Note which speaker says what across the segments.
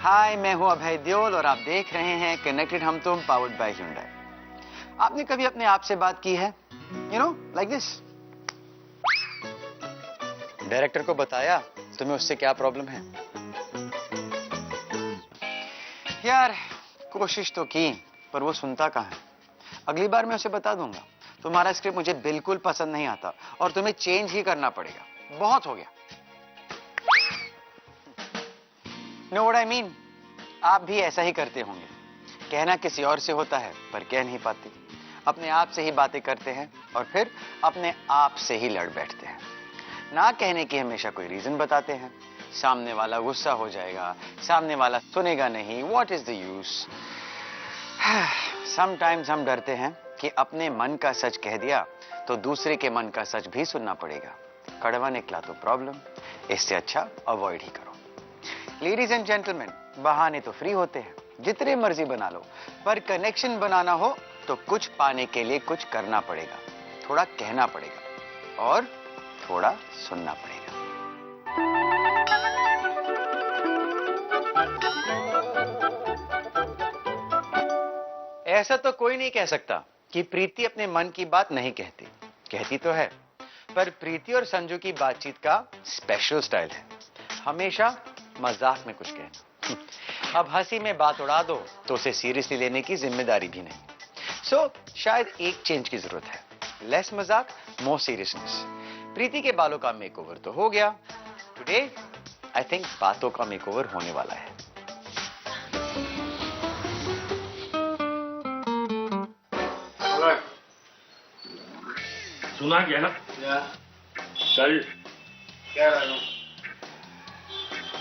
Speaker 1: हाय, मैं हूं अभय देओल और आप देख रहे हैं कनेक्टेड हम तुम पावर्ड बाय Hyundai। आपने कभी अपने आप से बात की है? Like this. डायरेक्टर को बताया तुम्हें उससे क्या प्रॉब्लम है? यार, कोशिश तो की पर वो सुनता कहाँ है। अगली बार मैं उसे बता दूंगा तुम्हारा स्क्रिप्ट मुझे बिल्कुल पसंद नहीं आता और तुम्हें चेंज ही करना पड़ेगा। बहुत हो गया। Know what I mean? आप भी ऐसा ही करते होंगे। कहना किसी और से होता है पर कह नहीं पाते। अपने आप से ही बातें करते हैं और फिर अपने आप से ही लड़ बैठते हैं। ना कहने की हमेशा कोई रीजन बताते हैं। सामने वाला गुस्सा हो जाएगा, सामने वाला सुनेगा नहीं। What is the use? Sometimes हम डरते हैं कि अपने मन का सच कह दिया तो दूसरे के मन का सच भी सुनना पड़ेगा। कड़वा निकला तो प्रॉब्लम। इससे अच्छा अवॉइड ही करो। लेडीज एंड जेंटलमैन, बहाने तो फ्री होते हैं, जितने मर्जी बना लो, पर कनेक्शन बनाना हो तो कुछ पाने के लिए कुछ करना पड़ेगा। थोड़ा कहना पड़ेगा और थोड़ा सुनना पड़ेगा। ऐसा तो कोई नहीं कह सकता कि प्रीति अपने मन की बात नहीं कहती। कहती तो है, पर प्रीति और संजू की बातचीत का स्पेशल स्टाइल है। हमेशा मजाक में कुछ कहना। अब हंसी में बात उड़ा दो तो उसे सीरियसली लेने की जिम्मेदारी भी नहीं। सो शायद एक चेंज की जरूरत है। लेस मजाक, मोर सीरियसनेस। प्रीति के बालों का मेकओवर तो हो गया। टुडे आई थिंक बातों का मेकओवर होने वाला है।
Speaker 2: सुना क्या ना? कल
Speaker 3: क्या रहा?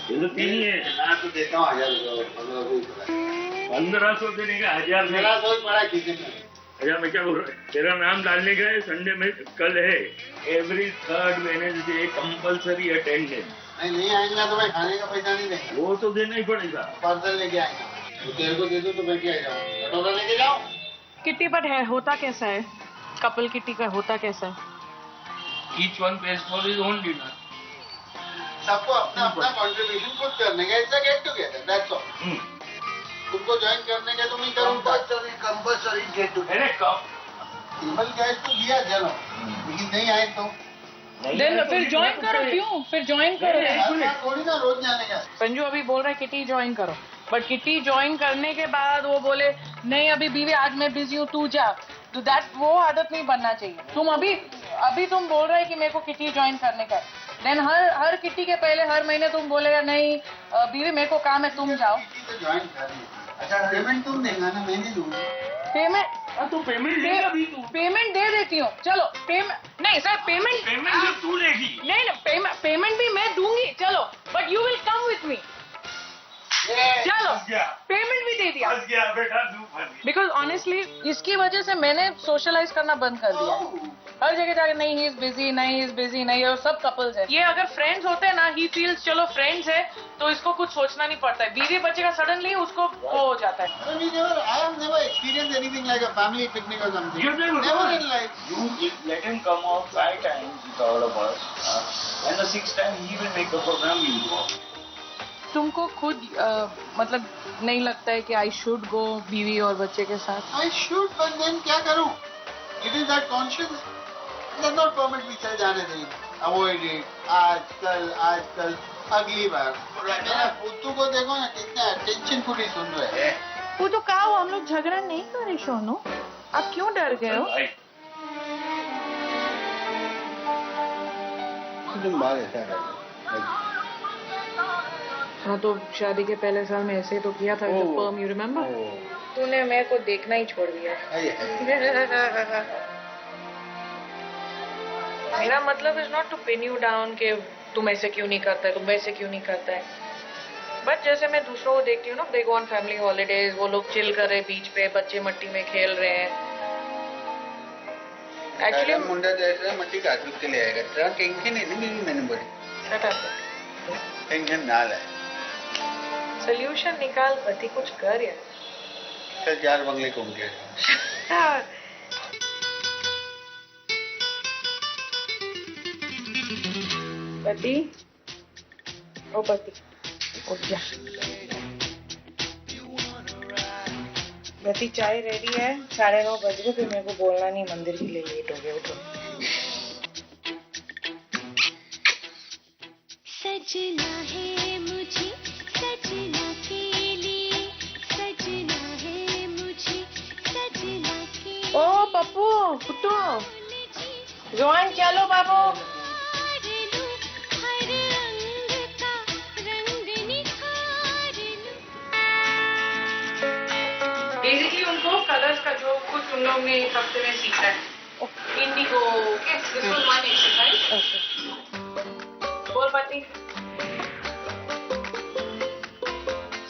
Speaker 2: ये तो तीन ही है।
Speaker 3: मैं तो देता हूँ 1000 रुपये।
Speaker 2: 1500 देने का 1000 में।
Speaker 3: मेरा कोई बड़ा किचन में।
Speaker 2: अच्छा, मैं क्या बोल रहा हूँ, तेरा नाम डालने का है संडे में। कल है every 3rd Wednesday compulsory attendance.
Speaker 3: नहीं आएंगे तो मैं खाने का पैसा नहीं देंगे।
Speaker 2: वो तो देना ही पड़ेगा।
Speaker 3: पार्सल लेके आएंगे तो तेरे को दे दो तो मैं क्या जाऊँ? कटोरा लेके जाओ।
Speaker 4: किट्टी बट है, होता कैसा है? कपल किट्टी का होता कैसा है?
Speaker 2: Each one pays for his own dinner.
Speaker 3: सबको अपना अपना कंट्रीब्यूशन खुद करने का। It's a get together, that's all. तुमको ज्वाइन करने के तो मैं करूँगा। Compulsory get together. Table gas तो दिया चलो, लेकिन नहीं आए तो
Speaker 4: देन फिर ज्वाइन करो। क्यों फिर ज्वाइन करो?
Speaker 3: थोड़ी ना रोज जाने का।
Speaker 4: संजू अभी बोल रहा है किटी ज्वाइन करो, बट किटी ज्वाइन करने के बाद वो बोले नहीं अभी बीवी आज मैं बिजी हूँ तू जा, तो दैट वो आदत नहीं बनना चाहिए। तुम अभी तुम बोल रहे हैं कि मेरे को किटी ज्वाइन करने का है, देन हर किटी के पहले हर महीने तुम बोलेगा नहीं बीवी मेरे को काम है तुम जाओ।
Speaker 3: ज्वाइन कर। अच्छा पेमेंट तुम देगा ना, मैं नहीं दूंगा।
Speaker 4: पेमेंट
Speaker 2: तो पेमेंट देगा भी तू।
Speaker 4: पेमेंट दे देती हूँ। चलो पेमेंट नहीं सर, पेमेंट
Speaker 2: भी तू लेगी।
Speaker 4: नहीं पेमेंट भी मैं दूंगी चलो, but you will come with me. चलो पेमेंट भी दे दिया।
Speaker 2: फंस गया बेटा तू, फंस गया।
Speaker 4: बिकॉज ऑनेस्टली इसकी वजह से मैंने सोशलाइज करना बंद कर दिया। हर जगह जाके नहीं ही इज बिजी नहीं, और सब कपल्स है। ये अगर फ्रेंड्स होते हैं ना, ही फील्स चलो फ्रेंड्स है तो इसको कुछ सोचना नहीं पड़ता है। बीवी बच्चे का सडनली उसको वो हो जाता है।
Speaker 3: I have never experienced anything like a family picnic or something.
Speaker 2: You never
Speaker 3: Never in life.
Speaker 2: You let him come out 5 times with all of us, and the 6th time he will make the program. You go.
Speaker 4: तुमको खुद मतलब नहीं लगता है कि I should go बीवी और बच्चे के साथ?
Speaker 3: I should, but then क्या करूँ? It is that conscience does not permit me चल जाने दें, avoid it, आजकल अगली बार। मेरा पुत्तू को देखो ना कितना टेंशन फ्री सुन रहे हैं।
Speaker 4: वो तो कहा वो हम लोग झगड़ा नहीं करे सोनू, आप क्यों डर गए हो? हाँ तो शादी के पहले साल में ऐसे तो किया था। You remember? तूने मेरे को देखना ही छोड़ दिया। मेरा मतलब is not to pin you down कि तुम ऐसे क्यों नहीं करता है, तुम वैसे क्यों नहीं करता है। बट जैसे मैं दूसरों को देखती हूँ ना, दे गो ऑन फैमिली हॉलीडेज, वो लोग चिल कर रहे बीच पे, बच्चे मट्टी में खेल रहे हैं। एक्चुअली
Speaker 3: मुंडा जैसा मट्टी काट के ले आएगा, तेरा टेंशन नहीं मैंने बोली।
Speaker 4: Shut up.
Speaker 3: टेंशन ना ले,
Speaker 4: सोल्यूशन निकाल, पति कुछ कर यार।
Speaker 3: चल 4 बंगले घूम के।
Speaker 4: पति, ओ पति, उठ जा। बती चाय रेडी है, 9:30 बज गए, फिर मेरे को बोलना नहीं मंदिर के लिए लेट हो गया। उठो।
Speaker 5: सजना है मुझे सजना के लिए, सजना है मुझे सजना के लिए।
Speaker 4: ओ पप्पू कुट्टू ज्वाइन क्या लो बाबू। बेसिकली उनको कलर्स का जो कुछ उन लोग ने इस हफ्ते में सीखा है, इंडिगो वन एक्सरसाइज। बोल पाती,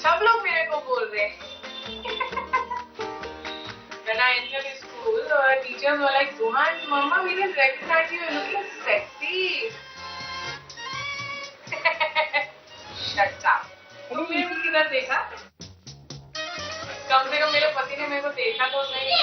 Speaker 4: सब लोग मेरे को बोल रहे हैं। When I entered the school, teachers were like, "Zohan, Mama, we didn't recognize you. You're looking sexy." Shut up. तुमने भी किधर देखा? कम से कम मेरे पति ने मेरे को देखा तो नहीं।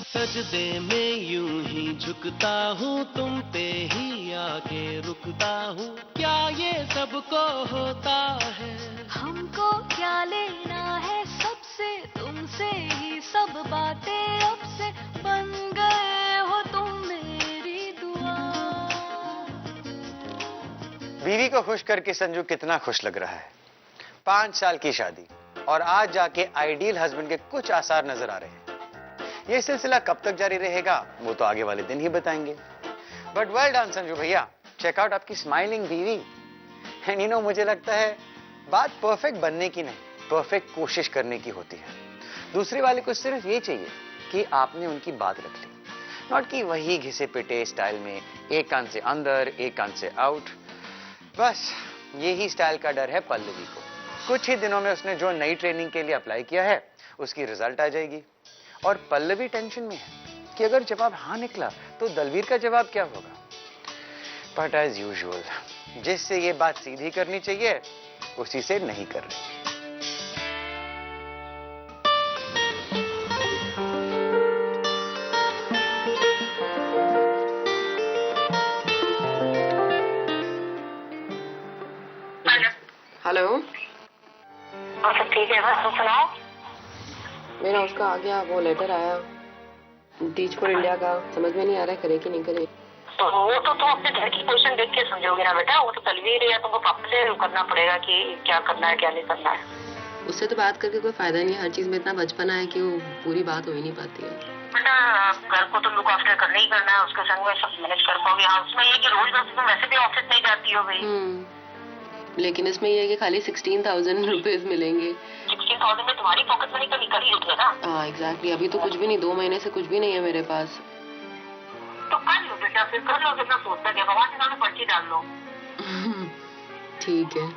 Speaker 6: सजदे में यूं ही झुकता हूँ, तुम पे ही आके रुकता हूँ, क्या ये सबको होता है?
Speaker 5: हमको क्या लेना है सबसे, तुमसे ही सब बातें अब से, बन गए हो तुम मेरी दुआ।
Speaker 1: बीवी को खुश करके संजू कितना खुश लग रहा है। 5 साल की शादी और आज जाके आइडियल हस्बैंड के कुछ आसार नजर आ रहे हैं। ये सिलसिला कब तक जारी रहेगा वो तो आगे वाले दिन ही बताएंगे। बट वेल डन संजू भैया, चेक आउट आपकी स्माइलिंग बीवी। एंड यू नो, मुझे लगता है बात परफेक्ट बनने की नहीं, परफेक्ट कोशिश करने की होती है। दूसरे वाले को सिर्फ ये चाहिए कि आपने उनकी बात रख ली, नॉट कि वही घिसे पिटे स्टाइल में एक कान से अंदर एक कान से आउट। बस यही स्टाइल का डर है पल्लवी को। कुछ ही दिनों में उसने जो नई ट्रेनिंग के लिए अप्लाई किया है उसकी रिजल्ट आ जाएगी और पल्लवी टेंशन में है कि अगर जवाब हाँ निकला तो दलवीर का जवाब क्या होगा। बट एज यूजुअल, जिससे ये बात सीधी करनी चाहिए उसी से नहीं कर रही।
Speaker 7: हेलो,
Speaker 8: सब ठीक है, बस सुनाओ।
Speaker 7: मेरा उसका आ गया, वो लेटर आया टीच फॉर इंडिया का, समझ में नहीं आ रहा है करे कि नहीं करे।
Speaker 8: तो वो तो तुम अपने घर की पोजीशन देख के समझोगे ना बेटा, वो तो तलवीर है, तुमको पापा से करना पड़ेगा कि क्या करना है क्या नहीं करना है।
Speaker 7: उससे तो बात करके कोई फायदा नहीं है, हर चीज में इतना बचपना है कि वो पूरी बात हो ही नहीं पाती है।
Speaker 8: बेटा घर को तो लुक आफ्टर करना ही करना है, उसके संग में सब मैनेज कर पाओगे। हाँ, उसमें ये कि रोज तुम वैसे भी ऑफिस नहीं जाती हो भाई।
Speaker 7: लेकिन इसमें ये है कि खाली 16,000 रुपीज मिलेंगे।
Speaker 8: 16,000 में तुम्हारी पॉकेट मनी कभी कर ही उठे ना।
Speaker 7: हाँ एग्जैक्टली, अभी तो कुछ भी नहीं, 2 महीने से कुछ भी नहीं है मेरे पास।
Speaker 8: तो कर लो बेटा, फिर कर लो, कितना सोचता है, भगवान के नाम में पर्ची डाल लो।
Speaker 7: ठीक है,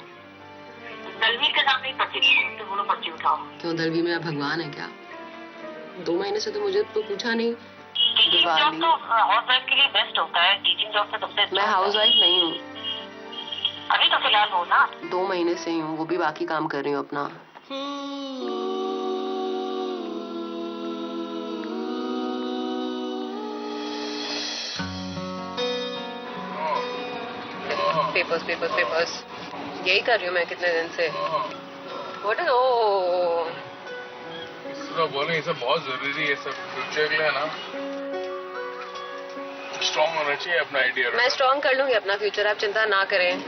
Speaker 8: दलवीर के सामने ही पर्ची तो बोलो पर्ची उठाओ।
Speaker 7: क्यों दलवीर मेरा भगवान है क्या? 2 महीने से तो मुझे तो पूछा नहीं।
Speaker 8: टीचिंग जॉब तो हाउस वाइफ के लिए बेस्ट होता है, टीचिंग जॉब से सबसे।
Speaker 7: मैं हाउस वाइफ नहीं हूँ,
Speaker 8: अभी तो फिलहाल हो ना।
Speaker 7: 2 महीने से ही हूँ, वो भी बाकी काम कर रही हूँ अपना। पेपर्स पेपर्स पेपर्स यही कर रही हूँ मैं कितने दिन से। व्हाट इज ओ
Speaker 9: इसका बोले, ये सब बहुत जरूरी है, सब फ्यूचर के लिए ना। स्ट्रॉन्ग होना चाहिए अपना आइडिया।
Speaker 7: मैं स्ट्रॉन्ग कर लूंगी अपना फ्यूचर, आप चिंता ना करें।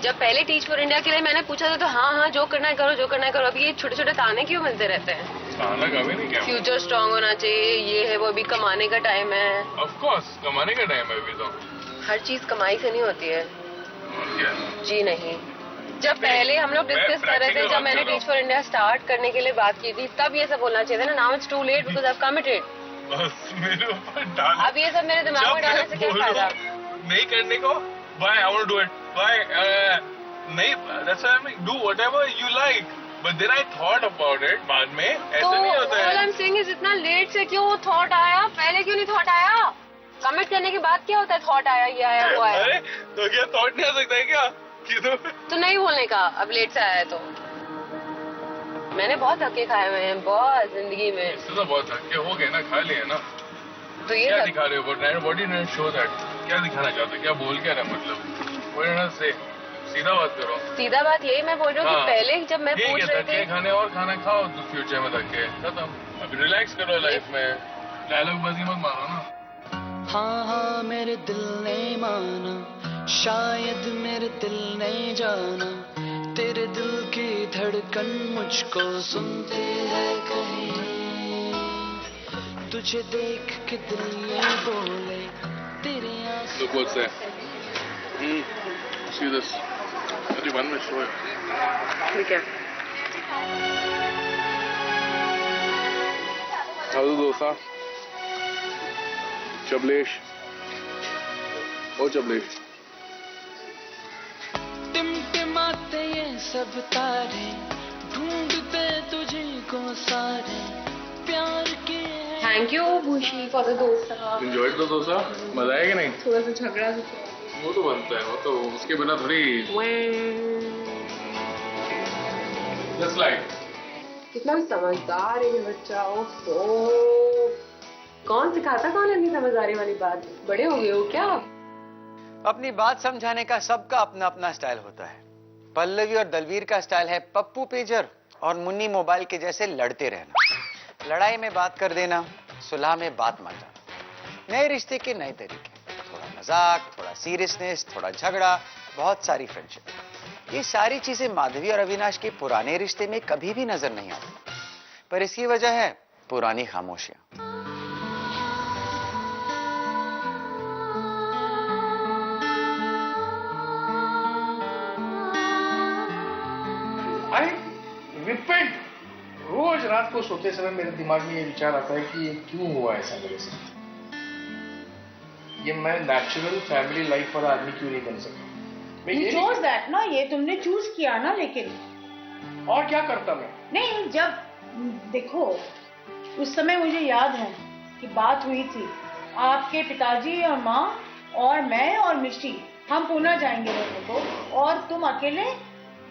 Speaker 7: जब पहले टीच फॉर इंडिया के लिए मैंने पूछा था तो हाँ जो करना है करो, जो करना है करो। अभी ये छोटे छोटे ताने क्यों मिलते रहते हैं?
Speaker 9: ताना कभी नहीं क्या।
Speaker 7: फ्यूचर स्ट्रॉन्ग होना चाहिए, ये है वो, अभी कमाने का टाइम है।
Speaker 9: ऑफ कोर्स कमाने का टाइम है अभी तो।
Speaker 7: हर चीज कमाई से नहीं होती है।
Speaker 9: क्या?
Speaker 7: जी नहीं, जब पहले हम लोग डिस्कस कर रहे थे, जब मैंने टीच फॉर इंडिया स्टार्ट करने के लिए बात की थी, तब ये सब बोलना चाहिए था ना। Now it's too late because I have committed.
Speaker 9: बस मेरे ऊपर डाल।
Speaker 7: अब ये सब मेरे दिमाग में डालने से क्या फायदा?
Speaker 9: नहीं करने को, why I want to do it, why नहीं, that's why I do whatever you like, but then I thought about it बाद में, ऐसा नहीं होता है।
Speaker 7: all I'm saying is इतना लेट से क्यों थॉट आया, पहले क्यों नहीं थॉट आया? कमिट करने के बाद क्या होता है थॉट आया, ये आया वो आया।
Speaker 9: अरे तो क्या थॉट नहीं आ सकता है क्या कि
Speaker 7: तो नहीं बोलने का, अब लेट से आया है तो। मैंने बहुत धक्के खाए हुए हैं, बहुत जिंदगी में।
Speaker 9: इससे तो बहुत धक्के हो गए ना, खा लिए ना।
Speaker 7: तो ये
Speaker 9: क्या दिखा रहे हो? What did you show that? क्या दिखाना चाहते हो? क्या बोल क्या रहा मतलब? What did you say? सीधा बात करो।
Speaker 7: सीधा बात यही मैं बोल रही हूँ कि पहले जब मैं पूछ रही थी
Speaker 9: खाने और खाना खाओ तो फ्यूचर में धक्के खत्म। अभी रिलैक्स करो लाइफ में, डायलॉग बाजी मत मारो ना।
Speaker 6: हाँ हाँ मेरे दिल ने माना, शायद मेरे दिल ने जाना, तेरे दिल की धड़कन मुझको सुनती है कहीं, तुझे देख के दिल ये बोले तेरे आंसू।
Speaker 9: Look what's there. See this? Only 1 minute show.
Speaker 7: ठीक है।
Speaker 9: How's the dosa? Chablesh. Oh Chablesh.
Speaker 6: टिमटिमाते ये सब तारे, ढूंढते तुझे को सारे, प्यार के।
Speaker 7: Thank you Bhushi for the dosa.
Speaker 9: Enjoyed the dosa? मजा आया कि नहीं?
Speaker 7: थोड़ा सा झगड़ा
Speaker 9: वो तो बनता है, वो तो उसके बिना थोड़ी। Just like.
Speaker 7: कितना समझदार है ये बच्चा। कौन सिखाता कौन है इतनी समझदारी वाली बात? बड़े हो गए हो क्या?
Speaker 1: अपनी बात समझाने का सबका अपना अपना स्टाइल होता है। पल्लवी और दलवीर का स्टाइल है पप्पू पेजर और मुन्नी मोबाइल के जैसे लड़ते रहना, लड़ाई में बात कर देना, सुलह में बात मान जाना। नए रिश्ते के नए तरीके, थोड़ा मजाक, थोड़ा सीरियसनेस, थोड़ा झगड़ा, बहुत सारी फ्रेंडशिप। ये सारी चीजें माधवी और अविनाश के पुराने रिश्ते में कभी भी नजर नहीं आती, पर इसकी वजह है पुरानी खामोशियां।
Speaker 10: रिपेंट। रोज रात को सोते समय मेरे दिमाग में ये विचार आता है कि ये क्यों हुआ ऐसा मेरे साथ। ये मैं नेचुरल फैमिली लाइफ वाला आदमी क्यों नहीं बन सकता?
Speaker 4: You chose that ना, ये तुमने चूज किया ना। लेकिन
Speaker 10: और क्या करता मैं?
Speaker 4: नहीं, जब देखो उस समय मुझे याद है कि बात हुई थी आपके पिताजी और माँ और मैं और मिष्टी, हम पुणे जाएंगे रहने को और तुम अकेले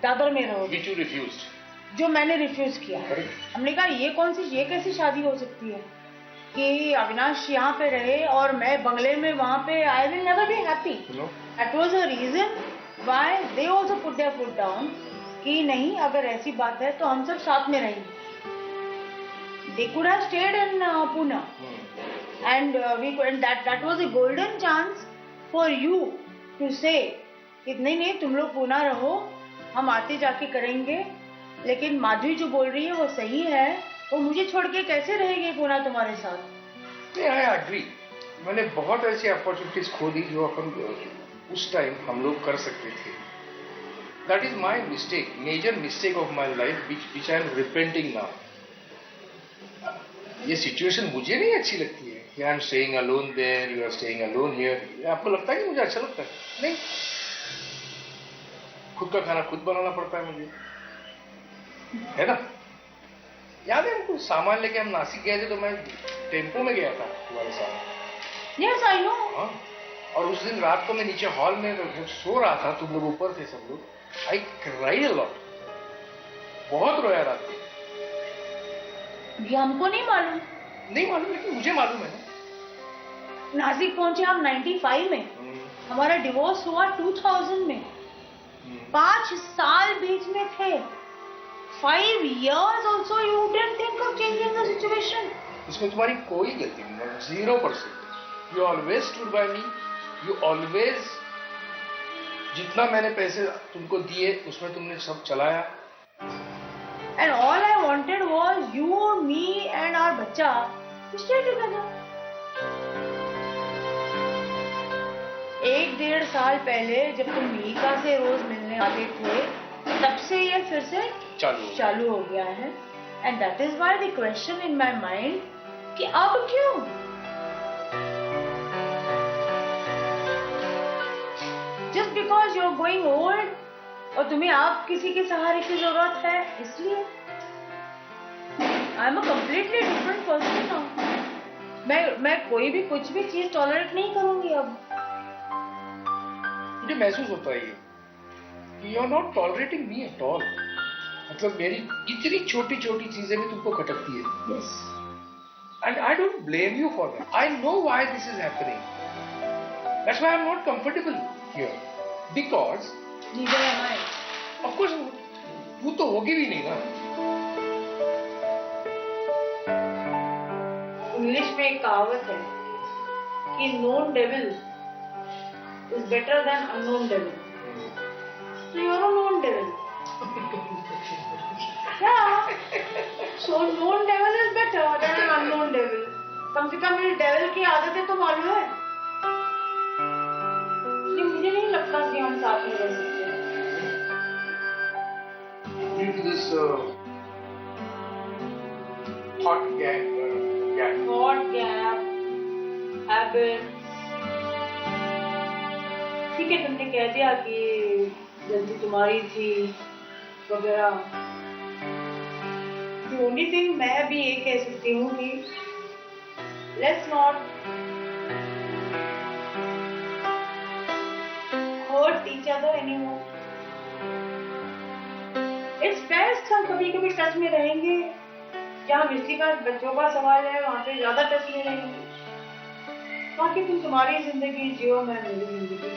Speaker 4: दादर में रहोगे।
Speaker 10: Which you refused.
Speaker 4: जो मैंने रिफ्यूज किया। हमने कहा ये कैसी शादी हो सकती है कि अविनाश यहाँ पे रहे और मैं बंगले में वहाँ पे। I will never be happy. That was a reason why they also put their foot down कि नहीं, अगर ऐसी बात है तो हम सब साथ में रहेंगे। They could have stayed in Pune and that was a golden chance for you to say नहीं तुम लोग पुणे रहो, हम आते जाके करेंगे। लेकिन माधवी जो बोल रही है वो सही है, वो मुझे छोड़ के कैसे रहेगी पुणे तुम्हारे साथ?
Speaker 10: नहीं, आई एग्री। मैंने बहुत ऐसी अपॉर्चुनिटीज खो दी जो अपन उस टाइम हम लोग कर सकते थे। That is my mistake, major mistake of my life which I am repenting now. ये सिचुएशन मुझे नहीं अच्छी लगती है कि I am staying alone there, you are staying alone here. आपको लगता है कि मुझे अच्छा लगता है? नहीं, खुद का खाना खुद बनाना पड़ता है मुझे, है ना? याद है हमको सामान लेके हम नासिक गए थे तो मैं टेम्पो में गया था तुम्हारे साथ।
Speaker 4: Yes I know.
Speaker 10: हाँ, और उस दिन रात को मैं नीचे हॉल में सो रहा था, तुम लोग ऊपर थे सब लोग। आई क्राइड अ लॉट, बहुत रोया रात को।
Speaker 4: ये हमको नहीं मालूम।
Speaker 10: नहीं मालूम, लेकिन मुझे मालूम है ना।
Speaker 4: नासिक पहुंचे हम 95 में, हमारा डिवोर्स हुआ 2000 में। 5 साल बीच में थे। 5 years also you didn't think of changing the situation.
Speaker 10: इसमें तुम्हारी कोई गलती नहीं, 0%. You always stood by me. You always, जितना मैंने पैसे तुमको दिए उसमें तुमने सब चलाया।
Speaker 4: And all I wanted was you, me and our बच्चा to stay together. 1-1.5 साल पहले जब तुम मीका से रोज मिलने आते थे, तब से ये फिर से चालू हो गया है। And that is why the question in my mind कि अब क्यों? Just because you are going old और तुम्हें आप किसी के सहारे की जरूरत है, इसलिए। I am a completely different person now. मैं कोई भी कुछ भी चीज टॉलरेट नहीं करूंगी अब।
Speaker 10: मुझे महसूस होता है you are not tolerating me at all. मतलब मेरी इतनी छोटी छोटी चीजें भी तुमको खटकती है।
Speaker 4: Yes,
Speaker 10: and I don't blame you for that. I know why this is happening. That's why I am not comfortable here, because
Speaker 4: neither am I.
Speaker 10: Of course, वो तो होगी भी नहीं ना.
Speaker 4: इंग्लिश में एक कहावत है कि known devil is better than unknown devil. So you are a known devil. Yeah. So known devil is better than an unknown devil. कम से कम मेरी devil की आदतें तो मालूम है. इसलिए मुझे नहीं लगता कि हम साथ में रह सकते हैं.
Speaker 10: Due to this thought gap,
Speaker 4: habit. ठीक है, तुमने कह दिया कि गलती तुम्हारी थी वगैरह. The only thing मैं भी ये कह सकती हूँ कि let's not hurt each other anymore. It's best हम कभी-कभी टच में रहेंगे. जहाँ मिस्टी का बच्चों का सवाल है वहाँ पे ज्यादा टच में रहेंगे. बाकी तुम तुम्हारी जिंदगी जियो, मैं मेरी जिंदगी.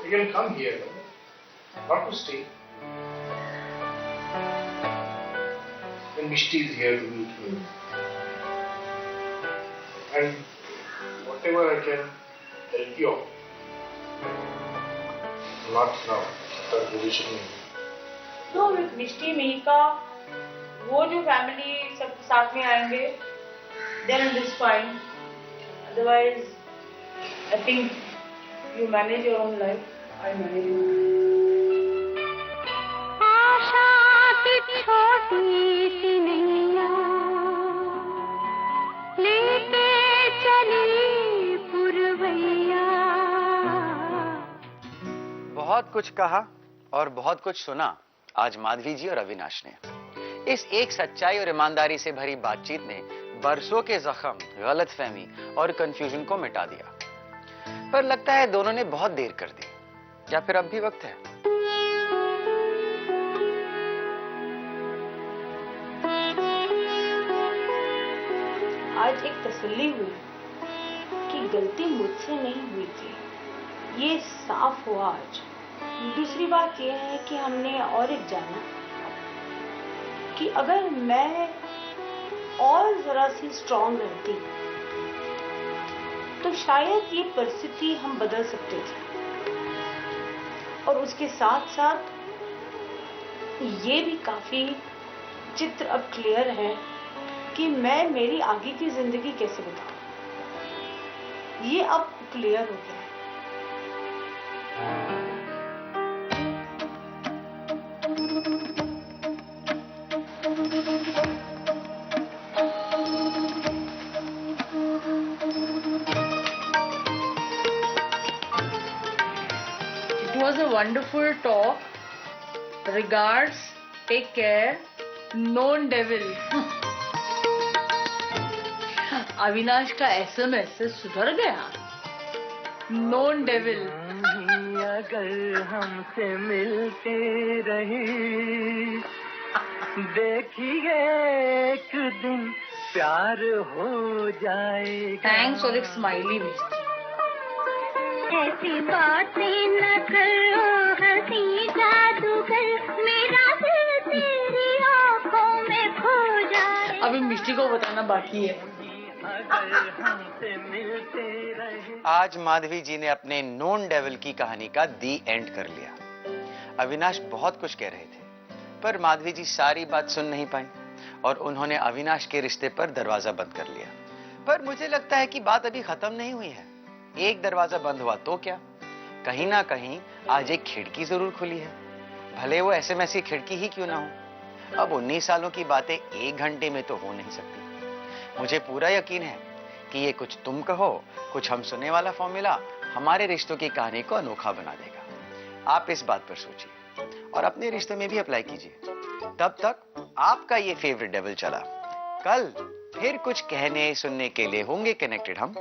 Speaker 10: You can come here, not to stay. And Mishti is here to meet you. And whatever I can help you out, not now, but position में.
Speaker 4: तो मिष्टी मिहिका वो जो फैमिली सब साथ में आएंगे, then it is fine. Otherwise, I think you manage your own life. I manage mine.
Speaker 5: आशा की छोटी सी नैया लेके चली पुरवैया.
Speaker 1: बहुत कुछ कहा और बहुत कुछ सुना आज माधवी जी और अविनाश ने. इस एक सच्चाई और ईमानदारी से भरी बातचीत ने बरसों के जख्म, गलतफहमी और कंफ्यूजन को मिटा दिया. पर लगता है दोनों ने बहुत देर कर दी, या फिर अब भी वक्त है.
Speaker 4: आज एक तसल्ली हुई कि गलती मुझसे नहीं हुई थी, ये साफ हुआ आज. दूसरी बात यह है कि हमने और एक जाना कि अगर मैं और जरा सी स्ट्रांग रहती तो शायद ये परिस्थिति हम बदल सकते थे. और उसके साथ साथ ये भी काफी चित्र अब क्लियर है कि मैं मेरी आगे की जिंदगी कैसे बताऊं. ये अब क्लियर हो गया है. It was a wonderful talk. Regards, take care, known devil. Avinash का SMS से सुधर गया. Known devil.
Speaker 6: अगर हमसे मिलते रहे देखिए एक दिन प्यार हो जाएगा.
Speaker 4: Thanks for the smiley face.
Speaker 5: ऐसी बातें न करो हंसी जादूगर मेरा दिल तेरी आँखों में खो जाए.
Speaker 4: अभी मिष्टी को बताना बाकी है.
Speaker 6: अगर हमसे मिलते रहे.
Speaker 1: आज माधवी जी ने अपने नोन डेविल की कहानी का दी एंड कर लिया. अविनाश बहुत कुछ कह रहे थे, पर माधवी जी सारी बात सुन नहीं पाई और उन्होंने अविनाश के रिश्ते पर दरवाजा बंद कर लिया. पर मुझे लगता है कि बात अभी खत्म नहीं हुई है. एक दरवाजा बंद हुआ तो क्या, कहीं ना कहीं आज एक खिड़की जरूर खुली है. भले वो SMS की खिड़की ही क्यों ना हो. अब 19 सालों की बातें 1 घंटे में तो हो नहीं सकती. मुझे पूरा यकीन है कि ये कुछ तुम कहो कुछ हम सुने वाला फॉर्मूला हमारे रिश्तों की कहानी को अनोखा बना देगा. आप इस बात पर सोचिए और अपने रिश्ते में भी अप्लाई कीजिए. तब तक आपका ये फेवरेट डेविल चला. कल फिर कुछ कहने सुनने के लिए होंगे कनेक्टेड हम.